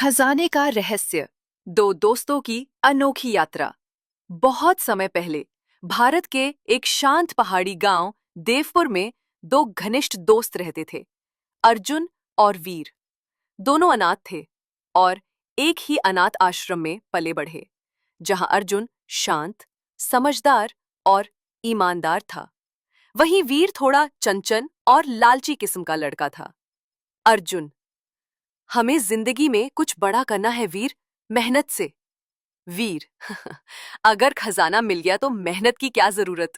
खजाने का रहस्य। दो दोस्तों की अनोखी यात्रा। बहुत समय पहले भारत के एक शांत पहाड़ी गांव देवपुर में दो घनिष्ठ दोस्त रहते थे, अर्जुन और वीर। दोनों अनाथ थे और एक ही अनाथ आश्रम में पले बढ़े, जहां अर्जुन शांत, समझदार और ईमानदार था। वहीं वीर थोड़ा चंचल और लालची किस्म का लड़का था। अर्जुन: हमें जिंदगी में कुछ बड़ा करना है वीर, मेहनत से। वीर: अगर खजाना मिल गया तो मेहनत की क्या जरूरत।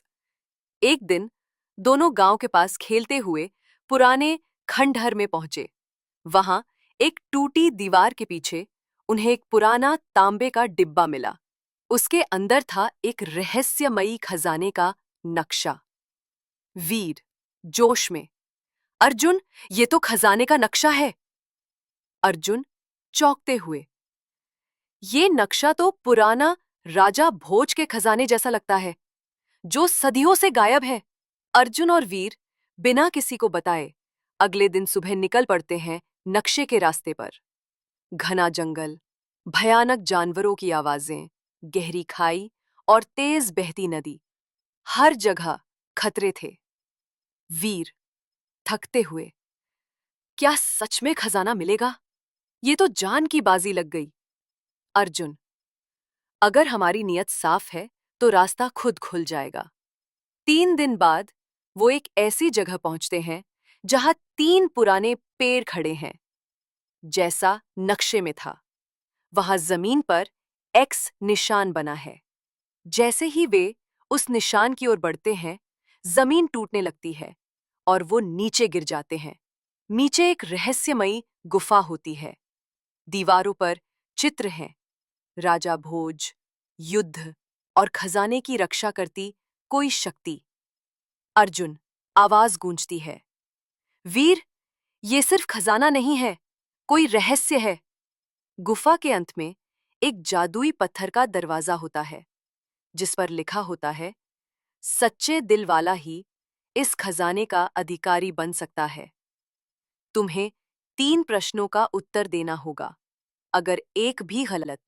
एक दिन दोनों गांव के पास खेलते हुए पुराने खंडहर में पहुंचे। वहां एक टूटी दीवार के पीछे उन्हें एक पुराना तांबे का डिब्बा मिला। उसके अंदर था एक रहस्यमयी खजाने का नक्शा। वीर जोश में: अर्जुन, ये तो खजाने का नक्शा है। अर्जुन चौंकते हुए: ये नक्शा तो पुराना राजा भोज के खजाने जैसा लगता है, जो सदियों से गायब है। अर्जुन और वीर बिना किसी को बताए अगले दिन सुबह निकल पड़ते हैं नक्शे के रास्ते पर। घना जंगल, भयानक जानवरों की आवाजें, गहरी खाई और तेज बहती नदी, हर जगह खतरे थे। वीर थकते हुए: क्या सच में खजाना मिलेगा? ये तो जान की बाजी लग गई। अर्जुन: अगर हमारी नियत साफ है तो रास्ता खुद खुल जाएगा। 3 दिन बाद वो एक ऐसी जगह पहुंचते हैं जहां 3 पुराने पेड़ खड़े हैं, जैसा नक्शे में था। वहां जमीन पर एक्स निशान बना है। जैसे ही वे उस निशान की ओर बढ़ते हैं, जमीन टूटने लगती है और वो नीचे गिर जाते हैं। नीचे एक रहस्यमयी गुफा होती है। दीवारों पर चित्र हैं, राजा भोज, युद्ध और खजाने की रक्षा करती कोई शक्ति। अर्जुन आवाज गूंजती है: वीर, ये सिर्फ खजाना नहीं है, कोई रहस्य है। गुफा के अंत में एक जादुई पत्थर का दरवाजा होता है, जिस पर लिखा होता है, सच्चे दिल वाला ही इस खजाने का अधिकारी बन सकता है। तुम्हें 3 प्रश्नों का उत्तर देना होगा। अगर एक भी गलत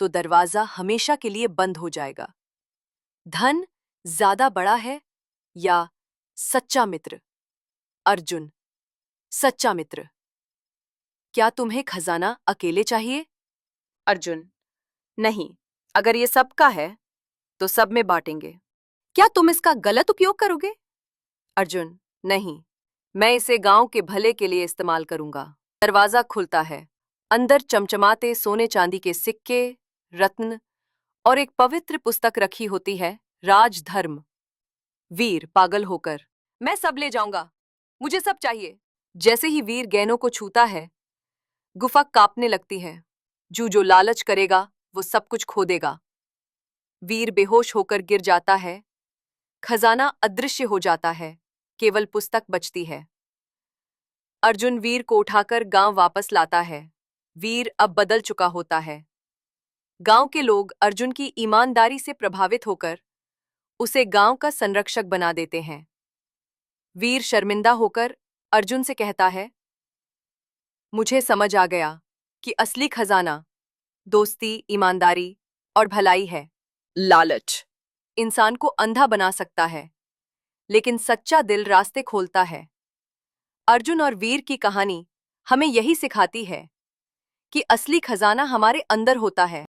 तो दरवाजा हमेशा के लिए बंद हो जाएगा। धन ज्यादा बड़ा है या सच्चा मित्र? अर्जुन: सच्चा मित्र। क्या तुम्हें खजाना अकेले चाहिए? अर्जुन: नहीं, अगर ये सबका है तो सब में बांटेंगे। क्या तुम इसका गलत उपयोग करोगे? अर्जुन: नहीं, मैं इसे गांव के भले के लिए इस्तेमाल करूंगा। दरवाजा खुलता है। अंदर चमचमाते सोने चांदी के सिक्के, रत्न और एक पवित्र पुस्तक रखी होती है, राजधर्म। वीर पागल होकर: मैं सब ले जाऊंगा, मुझे सब चाहिए। जैसे ही वीर गहनों को छूता है, गुफा कांपने लगती है। जो लालच करेगा वो सब कुछ खो देगा। वीर बेहोश होकर गिर जाता है। खजाना अदृश्य हो जाता है, केवल पुस्तक बचती है। अर्जुन वीर को उठाकर गांव वापस लाता है। वीर अब बदल चुका होता है। गांव के लोग अर्जुन की ईमानदारी से प्रभावित होकर उसे गांव का संरक्षक बना देते हैं। वीर शर्मिंदा होकर अर्जुन से कहता है, मुझे समझ आ गया कि असली खजाना दोस्ती, ईमानदारी और भलाई है। लालच इंसान को अंधा बना सकता है, लेकिन सच्चा दिल रास्ते खोलता है। अर्जुन और वीर की कहानी हमें यही सिखाती है कि असली खजाना हमारे अंदर होता है।